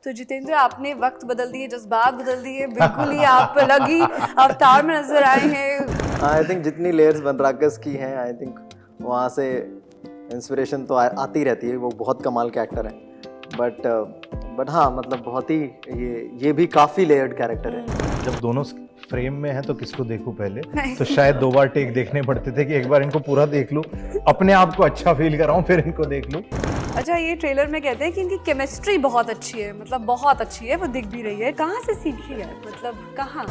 तो जितेंद्र, आपने वक्त बदल दिए, जज्बात बदल दिए, बिल्कुल ही आप अलग ही अवतार में नजर आए हैं। आई थिंक जितनी लेयर्स बनराकस की हैं, आई थिंक वहाँ से इंस्पिरेशन तो आती रहती है। वो बहुत कमाल के एक्टर हैं, बट हाँ, मतलब बहुत ही ये भी काफ़ी लेयर्ड कैरेक्टर है। जब दोनों फ्रेम में है तो किसको देखूं पहले, तो शायद 2 बार टेक देखने पड़ते थे कि एक बार इनको पूरा देख लूं, अपने आप को अच्छा फील कराऊं, फिर इनको देख लूं। अच्छा, ये ट्रेलर में कहते हैं कि इनकी केमिस्ट्री बहुत अच्छी है, मतलब बहुत अच्छी है, वो दिख भी रही है। कहाँ से सीखी है, मतलब कहाँ?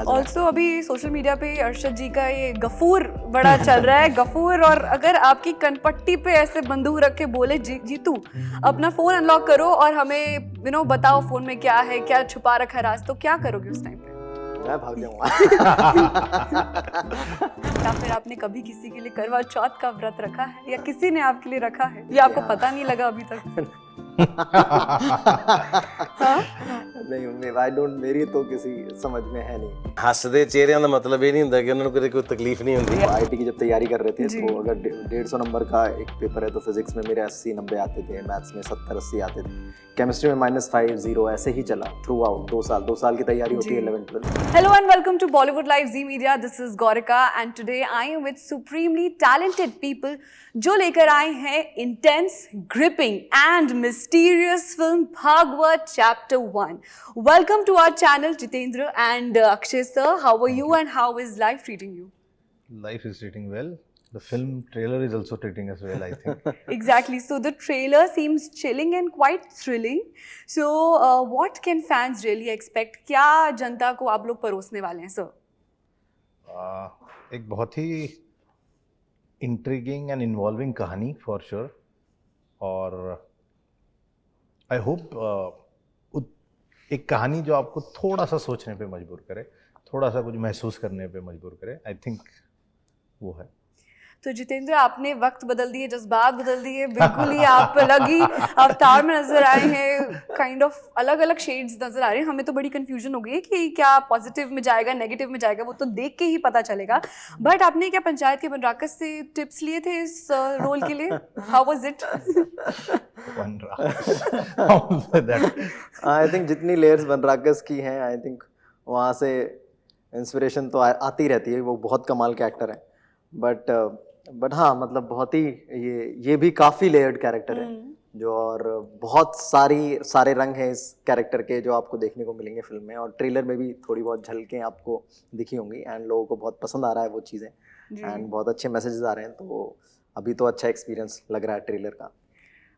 ऑल्सो अभी सोशल मीडिया पे अरशद जी का ये गफूर बड़ा चल रहा है। गफूर, और अगर आपकी कनपट्टी पे ऐसे बंदूक रख के बोले जीतू अपना फोन अनलॉक करो और हमें बताओ फोन में क्या है, क्या छुपा रखा है राज, तो क्या करोगे उस टाइम पे? मैं भाग जाऊंगा। या फिर आपने कभी किसी के लिए करवा चौथ का व्रत रखा है, या किसी ने आपके लिए रखा है, या आपको पता नहीं लगा अभी तक? नहीं, आई डोंट, मेरी तो किसी समझ में है नहीं। ਹੱਸਦੇ ਚਿਹਰਿਆਂ ਦਾ ਮਤਲਬ ਇਹ ਨਹੀਂ ਹੁੰਦਾ ਕਿ ਉਹਨਾਂ ਨੂੰ ਕਦੇ ਕੋਈ ਤਕਲੀਫ नहीं ਹੁੰਦੀ। आईटी की जब तैयारी कर रहे थे तो अगर 150 नंबर का एक पेपर है तो फिजिक्स में मेरे 80-90 आते थे, मैथ्स में 70-80 आते थे, केमिस्ट्री में -5 0 ऐसे ही चला थ्रू आउट 2 साल की तैयारी होती है 11-12। Hello and welcome to Bollywood Live Z Media. This is Gaurika and today I am with supremely talented people जो लेकर आए हैं intense, gripping and mysterious film Bhagwat Chapter 1. Welcome to our channel Jitendra and Akshay sir. How are you and how is life treating you? Life is treating well. The film trailer is also treating us well, I think. Exactly. So the trailer seems chilling and quite thrilling. So what can fans really expect? क्या जनता को आप लोग परोसने वाले हैं sir? एक बहुत ही intriguing and involving कहानी फॉर श्योर, और आई होप एक कहानी जो आपको थोड़ा सा सोचने पे मजबूर करे, थोड़ा सा कुछ महसूस करने पे मजबूर करे, आई थिंक वो है। तो जितेंद्र, आपने वक्त बदल दिए, जज्बात बदल दिए, बिल्कुल ही आप अलग ही अवतार में नजर आए हैं। काइंड ऑफ अलग अलग शेड्स नजर आ रहे हैं। हमें तो बड़ी कंफ्यूजन हो गई है कि क्या पॉजिटिव में जाएगा, नेगेटिव में जाएगा, वो तो देख के ही पता चलेगा। बट आपने क्या पंचायत के बनराकस से टिप्स लिए थे इस रोल के लिए? How was it? I think जितनी लेयर्स बनराकस की हैं, आई थिंक वहाँ से इंस्पिरेशन तो आती रहती है। वो बहुत कमाल के एक्टर हैं, बट हाँ, मतलब बहुत ही ये भी काफ़ी लेयर्ड कैरेक्टर है जो, और बहुत सारे रंग हैं इस कैरेक्टर के जो आपको देखने को मिलेंगे फिल्म में, और ट्रेलर में भी थोड़ी बहुत झलकें आपको दिखी होंगी, एंड लोगों को बहुत पसंद आ रहा है वो चीज़ें, एंड बहुत अच्छे मैसेजेस आ रहे हैं। तो अभी तो अच्छा एक्सपीरियंस लग रहा है ट्रेलर का।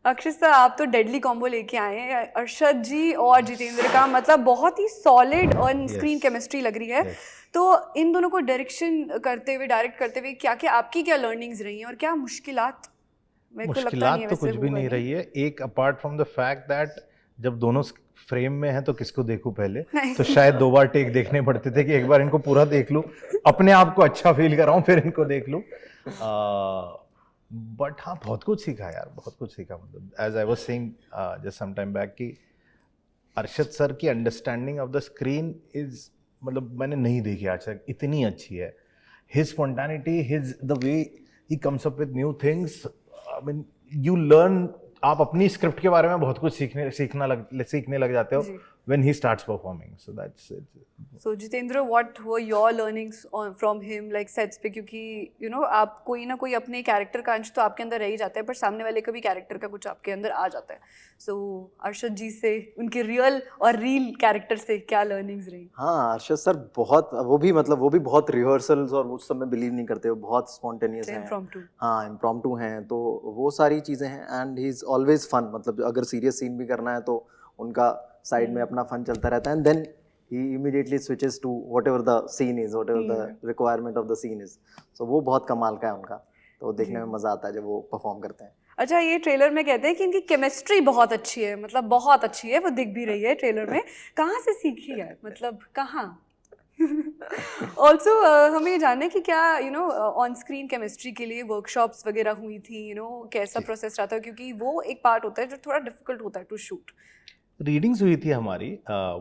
अक्षय सर, आप तो डेडली कॉम्बो लेके आए हैं। अरशद जी और जितेंद्र का मतलब बहुत ही सॉलिड ऑन स्क्रीन केमिस्ट्री लग रही है। तो इन दोनों को डायरेक्ट करते हुए क्या आपकी क्या लर्निंग्स रही हैं और क्या मुश्किलात? मुश्किलात तो कुछ भी नहीं रही है, एक apart from the fact that जब दोनों फ्रेम में है तो किसको देखूं पहले, तो शायद 2 बार टेक देखने पड़ते थे कि एक बार इनको पूरा देख लूं, अपने आप को अच्छा फील कराऊं, फिर इनको देख लूं। बट हाँ, बहुत कुछ सीखा यार, बहुत कुछ सीखा। मतलब as I was saying just some time back कि अरशद सर की understanding of the screen is, मतलब मैंने नहीं देखी आज तक इतनी अच्छी है। His spontaneity, his the way he comes up with new things, I mean you learn, आप अपनी स्क्रिप्ट के बारे में बहुत कुछ सीखने लग जाते हो when he starts performing. So that's it. So Jitendra, what were your learnings from him, like sets पे? क्योंकि आप कोई ना कोई अपने कैरेक्टर का अंश तो आपके अंदर रह ही जाता है, पर सामने वाले का भी कैरेक्टर का कुछ आपके अंदर आ जाता है। So अरशद जी से, उनके रियल और रील कैरेक्टर से क्या लर्निंग्स रही? हाँ, अरशद सर बहुत, वो भी बहुत रिहर्सल्स और उस सब में बिलीव नहीं करते, वो बहुत स्पॉन्टेनियस हैं। हाँ, इम्प्रॉम्प्टू हैं, तो वो सारी चीज़ें हैं, and he is always fun. मतलब अगर सीरियस सीन भी करना है तो उनका साइड में अपना फन चलता रहता है, and then he immediately switches to whatever the scene is, whatever the requirement of the scene is. So वो बहुत कमाल का है उनका, तो देखने में मजा आता है जब वो परफॉर्म करते हैं। अच्छा, ये ट्रेलर में कहते हैं कि इनकी केमिस्ट्री बहुत अच्छी है, मतलब बहुत अच्छी है, वो दिख भी रही है ट्रेलर में। कहाँ से सीखी है, मतलब कहाँ? ऑल्सो हमें ये जानना है कि क्या ऑन स्क्रीन केमिस्ट्री के लिए वर्कशॉप्स वगैरह हुई थी, कैसा प्रोसेस रहता है, क्योंकि वो एक पार्ट होता है जो थोड़ा डिफिकल्ट होता है टू शूट। रीडिंग्स हुई थी हमारी,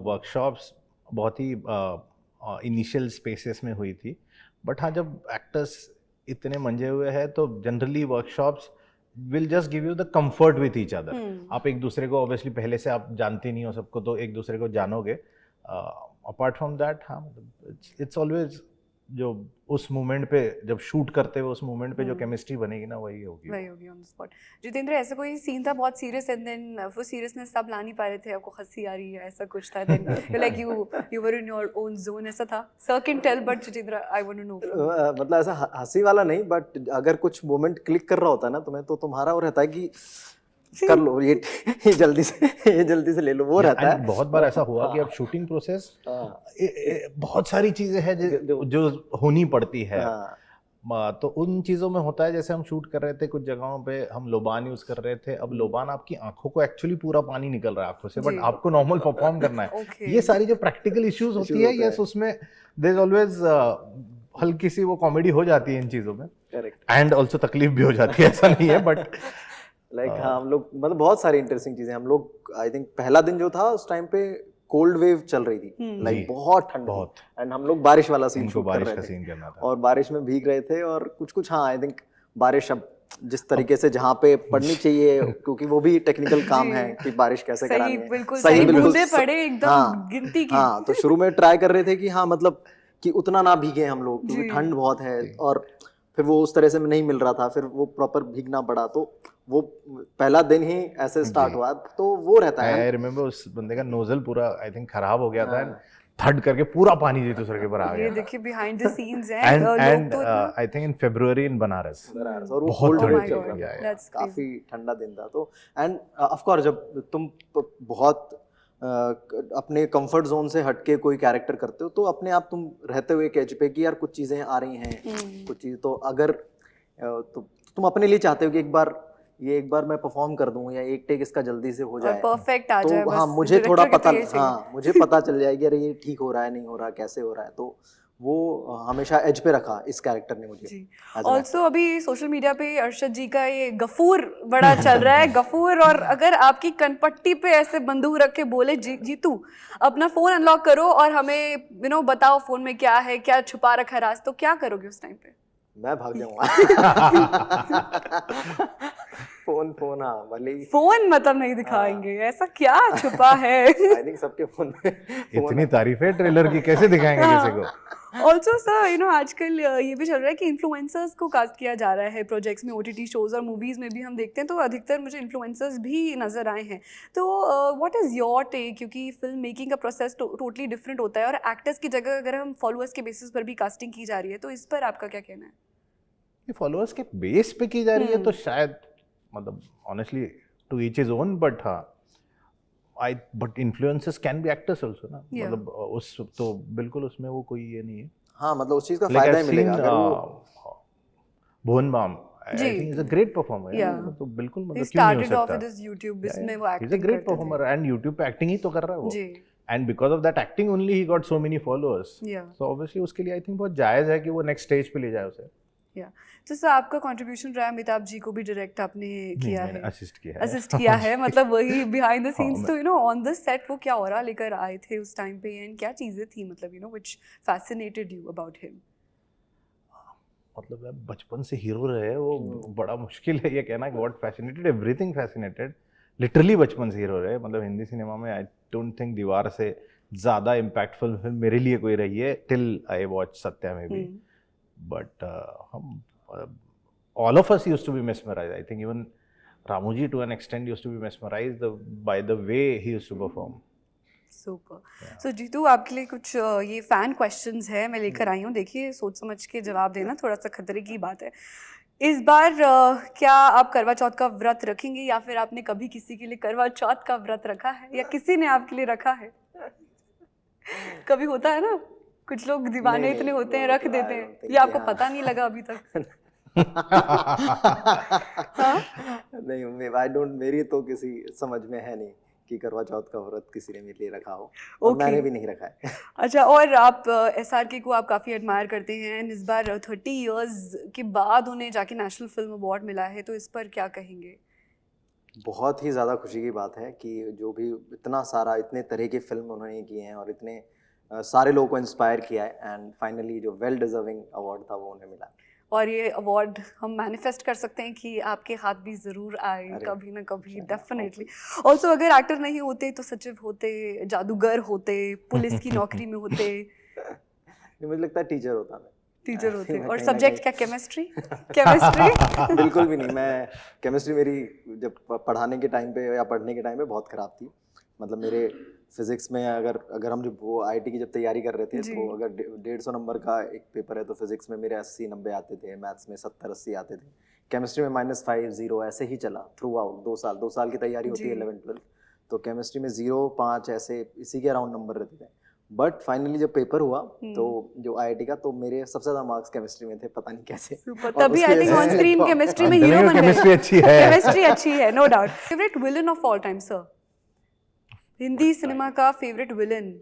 वर्कशॉप्स बहुत ही इनिशियल स्पेसेस में हुई थी, बट हाँ, जब एक्टर्स इतने मंजे हुए हैं तो generally workshops will just give you the comfort with each other. आप एक दूसरे को ऑब्वियसली पहले से आप जानते नहीं हो सबको, तो एक दूसरे को जानोगे। अपार्ट फ्रॉम दैट, हाँ, इट्स ऑलवेज जो उस मोमेंट पे जब शूट करते हुए उस मोमेंट पे जो केमिस्ट्री बनेगी ना, वही होगी ऑन द स्पॉट। जितेंद्र, ऐसा कोई सीन था बहुत सीरियस एंड देन वो सीरियसनेस आप ला नहीं पा रहे थे, आपको हंसी आ रही है, ऐसा कुछ था, then like you were in your own zone, ऐसा था? Sir can tell, but Jitendra I want to know. मतलब ऐसा हंसी वाला नहीं, बट अगर कुछ मोमेंट क्लिक कर रहा होता है ना तुम्हें, तो तुम्हारा वो रहता है कि कर लो ये जल्दी से ले लो, वो रहता है। बहुत बार ऐसा हुआ कि अब शूटिंग प्रोसेस बहुत सारी चीजें हैं जो होनी पड़ती है, तो उन चीज़ों में होता है, जैसे हम शूट कर रहे थे कुछ जगहों पे हम लोबान यूज कर रहे थे। अब लोबान आपकी आंखों को एक्चुअली पूरा पानी निकल रहा है आंखों से, बट आपको नॉर्मल परफॉर्म करना है। ये सारी जो प्रैक्टिकल इश्यूज होती है, यस, उसमें देयर इज ऑलवेज हल्की सी वो कॉमेडी हो जाती है इन चीज़ों में, करेक्ट, एंड ऑल्सो तकलीफ भी हो जाती है, ऐसा नहीं है, बट लाइक हाँ, हम लोग मतलब बहुत सारी इंटरेस्टिंग चीजें हम लोग, आई थिंक पहला दिन जो था उस टाइम पे कोल्ड वेव चल रही थी, लाइक बहुत ठंड, बहुत, एंड हम लोग बारिश वाला सीन इनको शूट कर बारिश रहे का थे सीन करना था, और बारिश में भीग रहे थे, और कुछ हाँ, आई थिंक बारिश अब जिस तरीके से जहाँ पे पड़नी चाहिए, क्योंकि वो भी टेक्निकल काम है कि बारिश कैसे करानी है, बिल्कुल सही बूंदे पड़े एकदम गिनती की। हाँ, तो शुरू में ट्राई कर रहे थे कि हाँ, मतलब कि उतना ना भीगे हम लोग, क्योंकि ठंड बहुत है, और फिर वो उस तरह से नहीं मिल रहा था, फिर वो प्रॉपर भीगना पड़ा, तो वो पहला दिन ही ऐसे स्टार्ट हुआ, तो वो रहता है। आई रिमेम्बर उस बंदे का नोजल पूरा आई थिंक खराब हो गया था, थर्ड करके पूरा पानी जी दूसरे के ऊपर आ गया। ये देखिए बिहाइंड द सीन्स है, एंड आई थिंक इन फरवरी इन बनारस, और वो बहुत ठंड ठंड चल रहा था, काफी ठंडा दिन था, तो एंड ऑफ कोर्स जब तुम बहुत अपने कंफर्ट जोन से हटके कोई कैरेक्टर करते हो, तो अपने आप तुम रहते हुए एज पे कि यार कुछ चीजें आ रही हैं, कुछ चीज तो अगर तो तुम अपने लिए चाहते हो कि एक बार मैं परफॉर्म कर दूं, या एक टेक इसका जल्दी से हो जाए, परफेक्ट आ जाए, तो बस हाँ, मुझे थोड़ा पता, हाँ, मुझे पता चल जाएगी अरे ये ठीक हो रहा है, नहीं हो रहा, कैसे हो रहा है, तो वो हमेशा एज पे रखा इस कैरेक्टर ने मुझे। ऑल्सो अभी सोशल मीडिया पे अरशद जी का ये गफूर बड़ा चल रहा है, गफूर, और अगर आपकी कनपट्टी पे ऐसे बंदूक रख के बोले जीतू अपना फोन अनलॉक करो और हमें बताओ फोन में क्या है, क्या छुपा रखा है राज, तो क्या करोगे उस टाइम पे? मैं भाग जाऊंगा। फोन हाँ, भले ही फोन मतलब नहीं दिखाएंगे, ऐसा क्या छुपा है? आई थिंक सबके फोन में इतनी तारीफ है ट्रेलर की, कैसे दिखाएंगे किसी को? ऑल्सो सर आजकल ये भी चल रहा है कि इन्फ्लुएंसर्स को कास्ट किया जा रहा है प्रोजेक्ट्स में, OTT शोज और मूवीज में भी हम देखते हैं, तो अधिकतर मुझे इन्फ्लुएंसर्स भी नजर आए हैं, तो व्हाट इज़ योर टेक? क्योंकि फिल्म मेकिंग का प्रोसेस टोटली डिफरेंट होता है, और एक्टर्स की जगह अगर हम फॉलोअर्स के बेसिस पर भी कास्टिंग की जा रही है, तो इस पर आपका क्या कहना है? ये फॉलोअर्स के बेस पे की जा रही है, तो शायद मतलब honestly to each is own, but हाँ, but influencers can be actors also ना, मतलब उस तो बिल्कुल उसमें वो कोई ये नहीं है। हाँ, मतलब उस चीज का फायदा ही मिलेगा अगर वो Bhuvan Bam I think is a great performer, तो बिल्कुल मतलब क्यों नहीं हो सकता। ऑफ दिस YouTube इसमें वो acting is a great performer, and YouTube पे एक्टिंग ही तो कर रहा है वो, and because of that acting only he got so many followers, so obviously उसके लिए आई थिंक बहुत जायज है कि वो नेक्स्ट स्टेज पे ले जाए उसे। तो सर आपका कंट्रीब्यूशन रहा है, अमिताभ जी को भी डायरेक्ट आपने किया है, असिस्ट किया है, मतलब वही बिहाइंड द सीन्स, तो ऑन द सेट वो क्या हो रहा लेकर आए थे उस टाइम पे, एंड क्या चीजें थी मतलब which fascinated you about him? मतलब बचपन से हीरो रहे, वो बड़ा मुश्किल है ये कहना कि what fascinated, everything fascinated, literally बचपन से हीरो रहे, मतलब हिंदी सिनेमा में आई डोंट थिंक दीवार से ज़्यादा इम्पैक्टफुल फिल्म मेरे लिए कोई रही है टिल आई वॉच सत्या में भी, बट हम all of us used to be mesmerized. I think even Ramu ji to an extent used to be mesmerized by the way he used to perform. Super. So Jitu आपके लिए कुछ ये fan questions है मैं लेकर आई हूँ, देखिए सोच समझ के जवाब देना, थोड़ा सा खतरे की बात है। इस बार क्या आप करवा चौथ का व्रत रखेंगे, या फिर आपने कभी किसी के लिए करवा चौथ का व्रत रखा है, या किसी ने आपके लिए रखा है? कभी होता है ना, कुछ लोग दीवाने इतने होते हैं रख देते हैं, ये आपको पता नहीं लगा अभी तक? नहीं, आई डोंट, मेरी तो किसी समझ में है नहीं कि करवा चौथ का व्रत किसी ने मेरे लिए रखा हो, और मैंने भी नहीं रखा है। अच्छा, और आप SRK को आप काफ़ी एडमायर करते हैं, इस बार 30 इयर्स के बाद उन्हें जाके नेशनल फिल्म अवार्ड मिला है, तो इस पर क्या कहेंगे? बहुत ही ज़्यादा खुशी की बात है कि जो भी इतने तरह की फिल्म उन्होंने किए हैं और इतने सारे लोगों को इंस्पायर किया है, एंड फाइनली जो वेल डिजर्विंग अवार्ड था वो उन्हें मिला। और ये अवार्ड हम मैनिफेस्ट कर सकते हैं कि आपके हाथ भी ज़रूर आए अरे, कभी ना कभी, चलो, डेफिनेटली। ऑल्सो अगर एक्टर नहीं होते तो सचिव होते, जादूगर होते, पुलिस की नौकरी में होते, नहीं, मुझे लगता है टीचर होता मैं। टीचर I होते, think मैं और कहीं ना सब्जेक्ट क्या, कहीं- केमिस्ट्री? केमिस्ट्री? बिल्कुल भी नहीं। मैं केमिस्ट्री मेरी जब पढ़ाने के टाइम पे या पढ़ने के टाइम पे बहुत ख़राब थी। मतलब मेरे फिजिक्स में अगर हम जब वो आईआईटी की जब तैयारी कर रहे थे जी। तो अगर 150 नंबर का एक पेपर है तो फिजिक्स में मेरे 80-90 आते थे, मैथ्स में 70-80 आते थे, केमिस्ट्री में -5 0 ऐसे ही चला थ्रू आउट 2 साल की तैयारी होती है जी। 11th-12th, तो केमिस्ट्री में 0 5 ऐसे इसी के अराउंड नंबर रहते थे। बट फाइनली जब पेपर हुआ तो जो आईआईटी का, तो मेरे सबसे ज़्यादा मार्क्स केमिस्ट्री में थे, पता नहीं कैसे। सुपर, और तभी उसकी आई थिंक वजह ऑन से स्क्रीन top- केमिस्ट्री में हाँ, हीरो दिल्ली में बन गए। chemistry अच्छी है। केमिस्ट्री अच्छी है, no doubt. Favourite villain of all time sir? Hindi cinema का favourite villain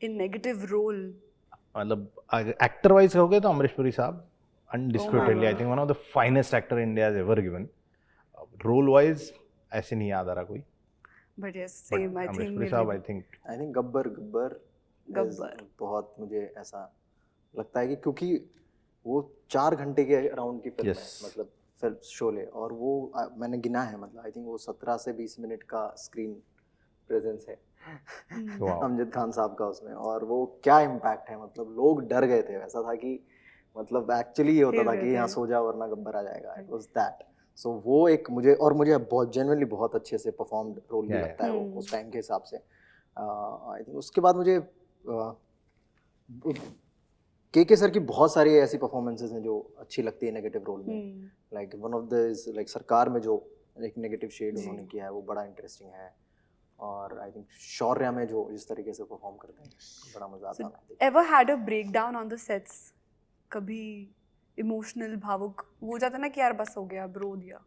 in negative role? मतलब एक्टर वाइज कहोगे तो अमरीश पुरी साहब undisputedly I God. Think one of the finest actor India has ever given. Role wise ऐसे नहीं याद आ रहा कोई, but yes, but same I Amrish think. Puri साहब I think I think Gabbar Gabbar. बहुत मुझे ऐसा लगता है कि क्योंकि वो 4 घंटे के अराउंड की फिल्म Yes. है, मतलब फिल्म शोले, और वो मैंने गिना है, मतलब आई थिंक वो 17 से 20 मिनट का स्क्रीन प्रेजेंस है Wow. अमजद खान साहब का उसमें, और वो क्या इम्पैक्ट है, मतलब लोग डर गए थे। ऐसा था कि मतलब एक्चुअली ये होता हिल था गए कि यहाँ थे। सो जा वरना गब्बर आ जाएगा, इट वाज दैट। सो वो एक मुझे बहुत जेन्युइनली बहुत अच्छे से परफॉर्म्ड रोल भी Yeah, लगता है वो Hmm. उस टाइम के हिसाब से। आई थिंक उसके बाद मुझे के सर की बहुत सारी ऐसी परफॉर्मेंसेज हैं जो अच्छी लगती है नेगेटिव रोल में। Hmm, like one of the is like Sarkar में जो एक नेगेटिव शेड जी। उन्होंने किया है वो बड़ा इंटरेस्टिंग है। और आई थिंक शौर्य में जो जिस तरीके से परफॉर्म करते हैं बड़ा मजा आता है। Ever had a breakdown on the sets? कभी इमोशनल, भावुक हो जाता ना कि यार बस हो गया, अब रो दिया,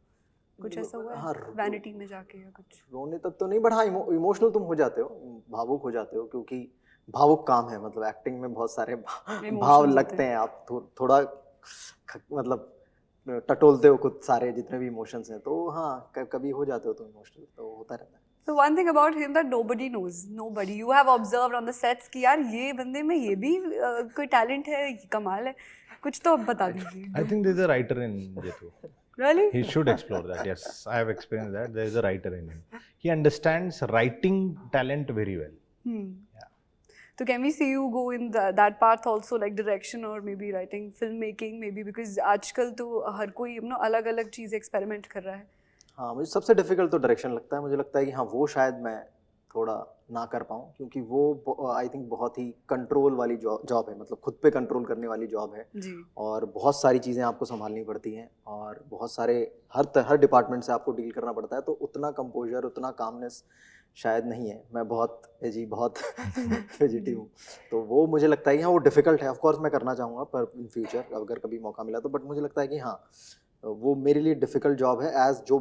कुछ ऐसा हुआ हाँ, है वैनिटी में जाके या कुछ? रोने तक तो नहीं, बट हाँ इमोशनल तुम हो जाते हो, भावुक हो जाते हो, क्योंकि भावुक काम है। मतलब एक्टिंग में बहुत सारे भाव Emotions लगते होते हैं। हैं। आप थोड़ा मतलब टटोलते हो खुद सारे जितने भी इमोशंस हैं, तो हाँ कभी हो जाते हो तुम इमोशनल, तो होता रहता है। So one thing about him that nobody knows, nobody. You have observed on the sets कि यार ये बंदे में ये भी कोई टैलेंट है, ये कमाल है, कुछ तो अब बता दीजिए। I think there is a writer in जेतू। Really? He should explore that. Yes, I have experienced that. There is a writer in him. He understands writing talent very well. Hmm. So can we see you go in that path also, like direction or maybe writing, filmmaking maybe, because आजकल तो हर कोई अलग-अलग चीज़ experiment कर रहा है। हाँ, मुझे सबसे डिफिकल्ट तो डायरेक्शन लगता है। मुझे लगता है कि हाँ वो शायद मैं थोड़ा ना कर पाऊँ, क्योंकि वो आई थिंक बहुत ही कंट्रोल वाली जॉब है, मतलब खुद पे कंट्रोल करने वाली जॉब है, जी। और बहुत सारी चीज़ें आपको संभालनी पड़ती हैं, और बहुत सारे हर डिपार्टमेंट से आपको डील करना पड़ता है, तो उतना कंपोजर, उतना कामनेस शायद नहीं है। मैं बहुत फिजिटी हूँ, तो वो मुझे लगता है कि हाँ वो डिफ़िकल्ट है। ऑफ कोर्स मैं करना चाहूँगा, पर इन फ्यूचर अगर कभी मौका मिला तो, बट मुझे लगता है कि हाँ वो मेरे लिए डिफ़िकल्ट जॉब है, एज जो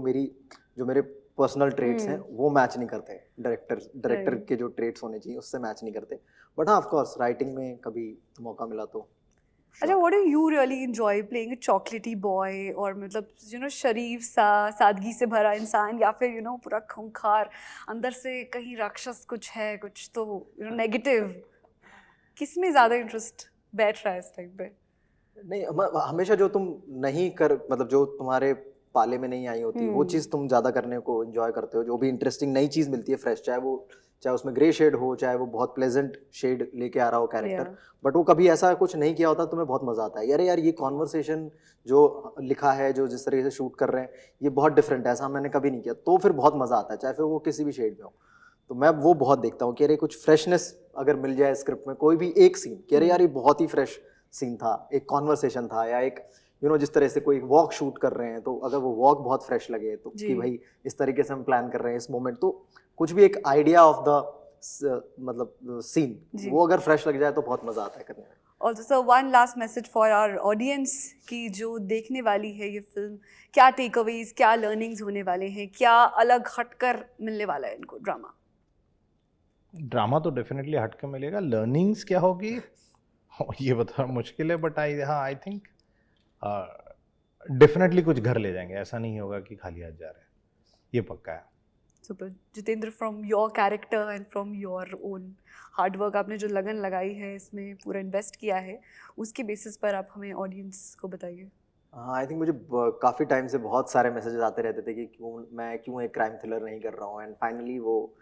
मेरे पर्सनल ट्रेट्स हैं वो मैच नहीं करते। डायरेक्टर के जो ट्रेट्स होने चाहिए उससे मैच नहीं करते। बट हाँ ऑफ कोर्स राइटिंग में कभी मौका मिला तो। अच्छा, what do you really enjoy playing a chocolatey boy, और मतलब शरीफ सा, सादगी से भरा इंसान, या फिर पूरा खूंखार, अंदर से कहीं राक्षस कुछ है, कुछ तो नेगेटिव? किस में ज़्यादा इंटरेस्ट बैठ रहा है इस टाइम पे? नहीं, हमेशा जो तुम नहीं कर, मतलब जो तुम्हारे पाले में नहीं आई होती वो चीज़ तुम ज़्यादा करने को एंजॉय करते हो। जो भी इंटरेस्टिंग नई चीज़ मिलती है फ्रेश, चाहे उसमें ग्रे शेड हो, चाहे वो बहुत प्लेजेंट शेड लेके आ रहा हो कैरेक्टर, बट वो कभी ऐसा कुछ नहीं किया होता, तुम्हें बहुत मज़ा आता है। यार ये कॉन्वर्सेशन जो लिखा है, जो जिस तरीके से शूट कर रहे हैं, ये बहुत डिफरेंट है, ऐसा मैंने कभी नहीं किया, तो फिर बहुत मज़ा आता है, चाहे फिर वो किसी भी शेड में हो। तो मैं वो बहुत देखता हूँ कि अरे कुछ फ्रेशनेस अगर मिल जाए स्क्रिप्ट में, कोई भी एक सीन कि अरे यार ये बहुत ही फ्रेश सीन था, एक कॉन्वर्सेशन था, या एक जिस तरह से कोई वॉक शूट कर रहे हैं, तो अगर वो वॉक बहुत फ्रेश लगे, तो कि भाई इस तरीके से हम प्लान कर रहे हैं इस मोमेंट, तो कुछ भी एक आइडिया ऑफ द मतलब सीन, वो अगर फ्रेश लग जाए तो बहुत मजा आता है करने में। Also, sir, one last message for our audience कि जो देखने वाली है ये फिल्म, क्या टेकअवेज, क्या लर्निंग्स होने वाले हैं, क्या अलग हटकर मिलने वाला है इनको ड्रामा तो डेफिनेटली हटकर मिलेगा। लर्निंग्स क्या होगी ये बताना मुश्किल है, बट आई थिंक डेफिनेटली कुछ घर ले जाएंगे। ऐसा नहीं होगा कि खाली हाथ जा रहे हैं, ये पक्का है। Super Jitendra, from your character and from your own hard work, आपने जो लगन लगाई है इसमें, पूरा इन्वेस्ट किया है, उसके बेसिस पर आप हमें ऑडियंस को बताइए। हाँ, आई थिंक मुझे काफ़ी टाइम से बहुत सारे मैसेजेस आते रहते थे कि क्यों एक क्राइम थ्रिलर नहीं कर रहा हूँ, एंड फाइनली वो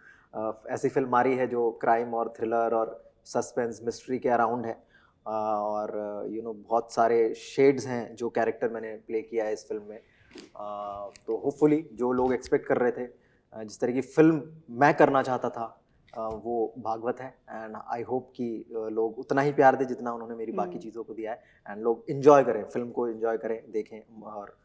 ऐसी फिल्म आ रही है जो क्राइम और थ्रिलर और सस्पेंस मिस्ट्री के अराउंड है, और बहुत सारे शेड्स हैं जो कैरेक्टर मैंने प्ले किया है इस फिल्म में। तो होपफुली जो लोग एक्सपेक्ट कर रहे थे, जिस तरह की फिल्म मैं करना चाहता था, वो भागवत है, एंड आई होप कि लोग उतना ही प्यार दें जितना उन्होंने मेरी बाकी चीज़ों को दिया है, एंड लोग इन्जॉय करें, फिल्म को इन्जॉय करें, देखें और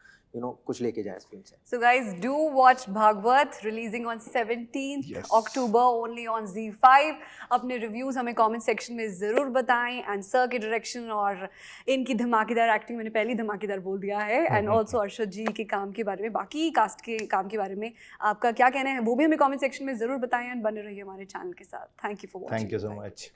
कुछ लेके जाएं इस फिल्म से। So guys, do watch Bhagwat, releasing on 17th Yes. October only on Z5. अपने रिव्यूज हमें कमेंट सेक्शन में ज़रूर बताएं, एंड सर के डायरेक्शन और इनकी धमाकेदार एक्टिंग, मैंने पहले ही धमाकेदार बोल दिया है, एंड ऑल्सो अर्शद जी के काम के बारे में, बाकी कास्ट के काम के बारे में आपका क्या कहना है वो भी हमें कमेंट सेक्शन में ज़रूर बताएं, एंड बने रहिए हमारे चैनल के साथ। Thank you for watching. Thank you so much.